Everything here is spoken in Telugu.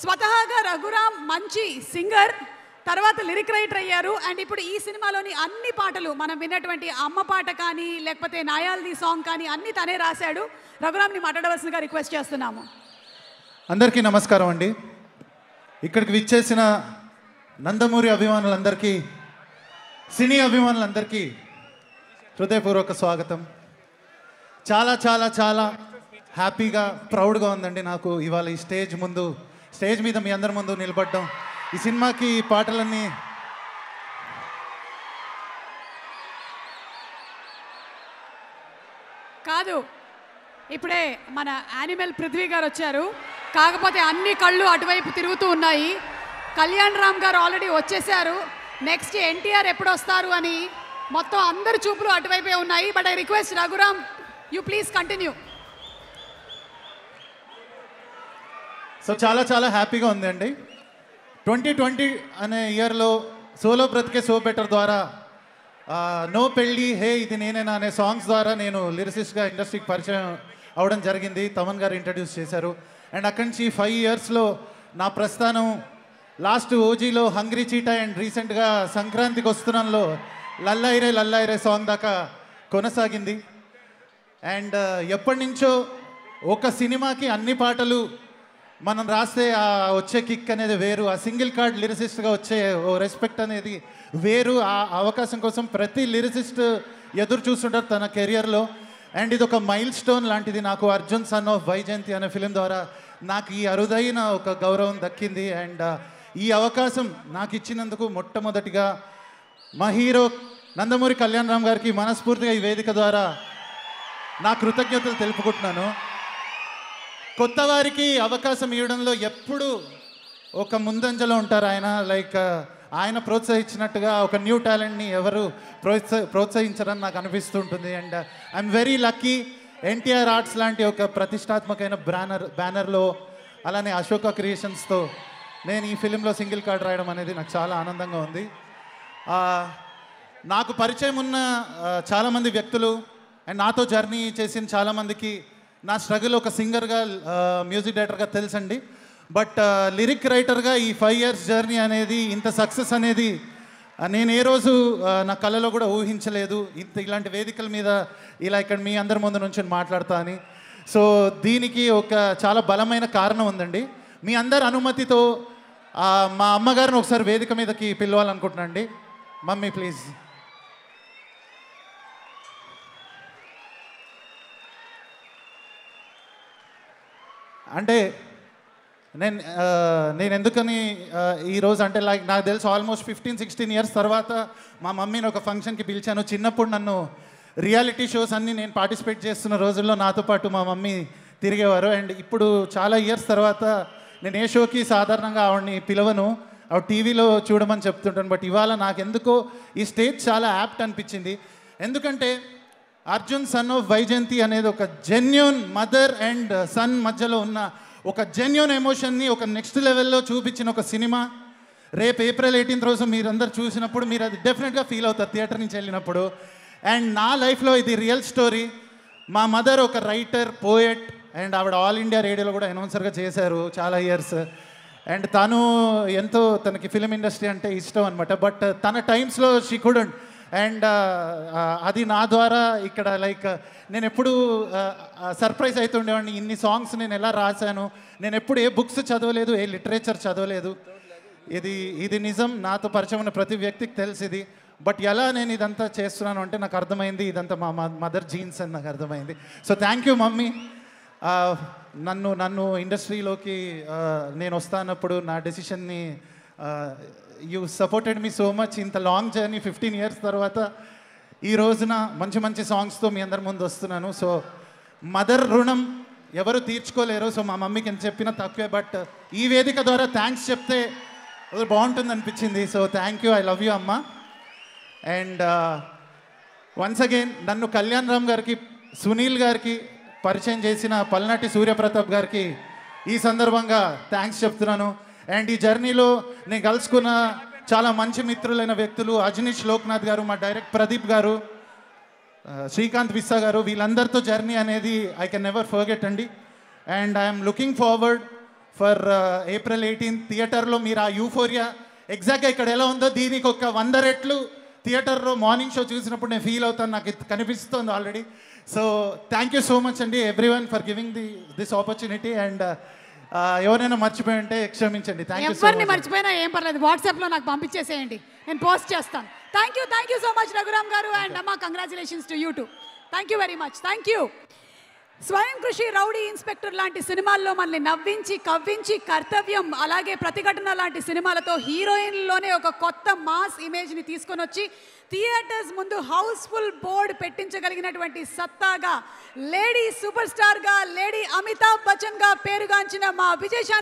స్వతహాగా రఘురామ్ మంచి సింగర్, తర్వాత లిరిక్ రైటర్ అయ్యారు. అండ్ ఇప్పుడు ఈ సినిమాలోని అన్ని పాటలు మనం విన్నటువంటి అమ్మ పాట కానీ లేకపోతే నాయాల్ది సాంగ్ కానీ అన్నీ తనే రాశాడు. రఘురామ్ని మాట్లాడవలసిందిగా రిక్వెస్ట్ చేస్తున్నాము. అందరికీ నమస్కారం అండి. ఇక్కడికి విచ్చేసిన నందమూరి అభిమానులందరికీ, సినీ అభిమానులందరికీ హృదయపూర్వక స్వాగతం. చాలా చాలా చాలా హ్యాపీగా, ప్రౌడ్గా ఉందండి నాకు ఇవాళ ఈ స్టేజ్ మీద మీ అందరి ముందు నిలబడడం. ఈ సినిమాకి పాటలన్నీ కాదు, ఇప్పుడే మన యానిమల్ పృథ్వీ గారు వచ్చారు. కాకపోతే అన్ని కళ్ళు అటువైపు తిరుగుతూ ఉన్నాయి. కళ్యాణ్ రామ్ గారు ఆల్రెడీ వచ్చేసారు. నెక్స్ట్ ఎన్టీఆర్ ఎప్పుడు వస్తారు అని మొత్తం అందరి చూపులు అటువైపే ఉన్నాయి. But I request Raghuram, you please continue. So చాలా చాలా హ్యాపీగా ఉందండి. 2020 అనే ఇయర్లో సోలో బ్రతికే సో బెటర్ ద్వారా నో పెళ్ళి హే ఇది నేనేనా అనే సాంగ్స్ ద్వారా నేను లిరిసిస్ట్గా ఇండస్ట్రీకి పరిచయం అవడం జరిగింది. తమన్ గారు ఇంట్రడ్యూస్ చేశారు. అండ్ అక్కడి నుంచి 5 ఇయర్స్లో నా ప్రస్థానం లాస్ట్ ఓజీలో హంగ్రీ చీటా అండ్ రీసెంట్గా సంక్రాంతికి వస్తున్నాంలో లల్లాయిరే సాంగ్ దాకా కొనసాగింది. అండ్ ఎప్పటి నుంచో ఒక సినిమాకి అన్ని పాటలు మనం రాస్తే ఆ వచ్చే కిక్ అనేది వేరు, ఆ సింగిల్ కార్డ్ లిరిసిస్ట్గా వచ్చే ఓ రెస్పెక్ట్ అనేది వేరు. ఆ అవకాశం కోసం ప్రతి లిరిసిస్ట్ ఎదురు చూస్తుంటారు తన కెరియర్లో. అండ్ ఇది ఒక మైల్ స్టోన్ లాంటిది. నాకు అర్జున్ సన్ ఆఫ్ వైజయంతి అనే ఫిలిం ద్వారా నాకు ఈ అరుదైన ఒక గౌరవం దక్కింది. అండ్ ఈ అవకాశం నాకు ఇచ్చినందుకు మొట్టమొదటిగా మా హీరో నందమూరి కళ్యాణ్ రామ్ గారికి మనస్ఫూర్తిగా ఈ వేదిక ద్వారా నా కృతజ్ఞతలు తెలుపుకుంటున్నాను. కొత్త వారికి అవకాశం ఇవ్వడంలో ఎప్పుడు ఒక ముందంజలో ఉంటారు ఆయన. ఆయన ప్రోత్సహించినట్టుగా ఒక న్యూ టాలెంట్ని ఎవరు ప్రోత్సహించరని నాకు అనిపిస్తుంటుంది. And I'm very lucky NTR arts లాంటి ఒక ప్రతిష్టాత్మకమైన బ్యానర్లో, అలానే అశోక క్రియేషన్స్తో నేను ఈ ఫిలింలో సింగిల్ కార్డ్ రాయడం అనేది నాకు చాలా ఆనందంగా ఉంది. నాకు పరిచయం ఉన్న చాలామంది వ్యక్తులు అండ్ నాతో జర్నీ చేసిన చాలామందికి నా స్ట్రగుల్ ఒక సింగర్గా, మ్యూజిక్ డైరెక్టర్గా తెలుసండి. బట్ లిరిక్ రైటర్గా ఈ 5 ఇయర్స్ జర్నీ అనేది, ఇంత సక్సెస్ అనేది నేను ఏ రోజు నా కళలో కూడా ఊహించలేదు. ఇలాంటి వేదికల మీద ఇలా ఇక్కడ మీ అందరి ముందు నుంచి మాట్లాడతా అని. సో దీనికి ఒక చాలా బలమైన కారణం ఉందండి. మీ అందరి అనుమతితో మా అమ్మగారిని ఒకసారి వేదిక మీదకి పిలవాలనుకుంటున్నాను అండి. Mummy please. అంటే నేను ఎందుకని ఈరోజు అంటే నాకు తెలుసు ఆల్మోస్ట్ 15-16 ఇయర్స్ తర్వాత మా మమ్మీని ఒక ఫంక్షన్కి పిలిచాను. చిన్నప్పుడు నన్ను రియాలిటీ షోస్ అన్నీ నేను పార్టిసిపేట్ చేస్తున్న రోజుల్లో నాతో పాటు మా మమ్మీ తిరిగేవారు. అండ్ ఇప్పుడు చాలా ఇయర్స్ తర్వాత నేను ఏ షోకి సాధారణంగా ఆవిడని పిలవను, ఆవిడ టీవీలో చూడమని చెప్తుంటాను. బట్ ఇవాళ నాకెందుకో ఈ స్టేజ్ చాలా యాప్ట్ అనిపించింది. ఎందుకంటే అర్జున్ సన్ ఆఫ్ వైజయంతి అనేది ఒక జెన్యూన్ మదర్ అండ్ సన్ మధ్యలో ఉన్న ఒక జెన్యూన్ ఎమోషన్ని ఒక నెక్స్ట్ లెవెల్లో చూపించిన ఒక సినిమా. రేపు April 18th రోజు మీరందరూ చూసినప్పుడు మీరు అది డెఫినెట్గా ఫీల్ అవుతారు థియేటర్ నుంచి వెళ్ళినప్పుడు. అండ్ నా లైఫ్లో ఇది రియల్ స్టోరీ. మా మదర్ ఒక రైటర్, పోయెట్ అండ్ ఆవిడ ఆల్ ఇండియా రేడియోలో కూడా అనౌన్సర్గా చేశారు చాలా ఇయర్స్. అండ్ తనకి ఫిలిం ఇండస్ట్రీ అంటే ఇష్టం అనమాట. బట్ తన టైమ్స్లో షీ కుడెంట్. అండ్ అది నా ద్వారా ఇక్కడ నేను ఎప్పుడు సర్ప్రైజ్ అవుతుండేవాడిని. ఇన్ని సాంగ్స్ నేను ఎలా రాశాను, నేను ఎప్పుడు ఏ బుక్స్ చదవలేదు, ఏ లిటరేచర్ చదవలేదు. ఇది నిజం. నాతో పరిచయం ఉన్న ప్రతి వ్యక్తికి తెలుసు ఇది. బట్ ఎలా నేను ఇదంతా చేస్తున్నాను అంటే నాకు అర్థమైంది ఇదంతా మా మదర్ జీన్స్ అని నాకు అర్థమైంది. So thank you mummy. నన్ను ఇండస్ట్రీలోకి నేను వస్తానప్పుడు నా డెసిషన్ని you supported me so much. ఇంత లాంగ్ జర్నీ 15 ఇయర్స్ తర్వాత ఈ రోజున మంచి మంచి సాంగ్స్తో మీ అందరి ముందు వస్తున్నాను. సో మదర్ రుణం ఎవరు తీర్చుకోలేరు. సో మా మమ్మీకి ఎంత చెప్పినా తక్కువే. బట్ ఈ వేదిక ద్వారా థ్యాంక్స్ చెప్తే బాగుంటుంది అనిపించింది. So thank you, I love you అమ్మ. అండ్ వన్స్ అగైన్ నన్ను కళ్యాణ్ రామ్ గారికి, సునీల్ గారికి పరిచయం చేసిన పల్నాటి సూర్యప్రతాప్ గారికి ఈ సందర్భంగా థ్యాంక్స్ చెప్తున్నాను. అండ్ ఈ జర్నీలో నేను కలుసుకున్న చాలా మంచి మిత్రులైన వ్యక్తులు అజనీష్ లోక్నాథ్ గారు, మా డైరెక్టర్ ప్రదీప్ గారు, శ్రీకాంత్ విస్సా గారు, వీళ్ళందరితో జర్నీ అనేది ఐ కెన్ నెవర్ ఫర్గెట్ అండి. And I'm looking forward for April 18 థియేటర్లో మీరు ఆ యూఫోరియా ఎగ్జాక్ట్గా ఇక్కడ ఎలా ఉందో దీనికి ఒక 100 రెట్లు థియేటర్లో మార్నింగ్ షో చూసినప్పుడు నేను ఫీల్ అవుతాను, నాకు ఇది కనిపిస్తుంది already. So thank you so much అండి everyone for giving this opportunity. And ఎవరైనా మర్చిపోయి ఉంటే క్షమించండి. థ్యాంక్ యూ సో ఎవరిని మచ్. మర్చిపోయినా ఏం పర్లేదు, వాట్సాప్లో నాకు పంపించేసేయండి, నేను పోస్ట్ చేస్తాను. Thank you so much Raghuram గారు. అండ్ అమ్మా, congratulations to you too. Thank you very much. Thank you. స్వయం కృషి, రౌడీ ఇన్స్పెక్టర్ లాంటి సినిమాల్లో మనల్ని నవ్వించి కవ్వించి, కర్తవ్యం, అలాగే ప్రతిఘటన లాంటి సినిమాలతో హీరోయిన్లోనే ఒక కొత్త మాస్ ఇమేజ్ని తీసుకొని వచ్చి థియేటర్స్ ముందు హౌస్ఫుల్ బోర్డ్ పెట్టించగలిగినటువంటి సత్తాగా, లేడీ సూపర్ స్టార్గా, లేడీ అమితాబ్ బచ్చన్గా పేరుగాంచిన మా విజయశాంతి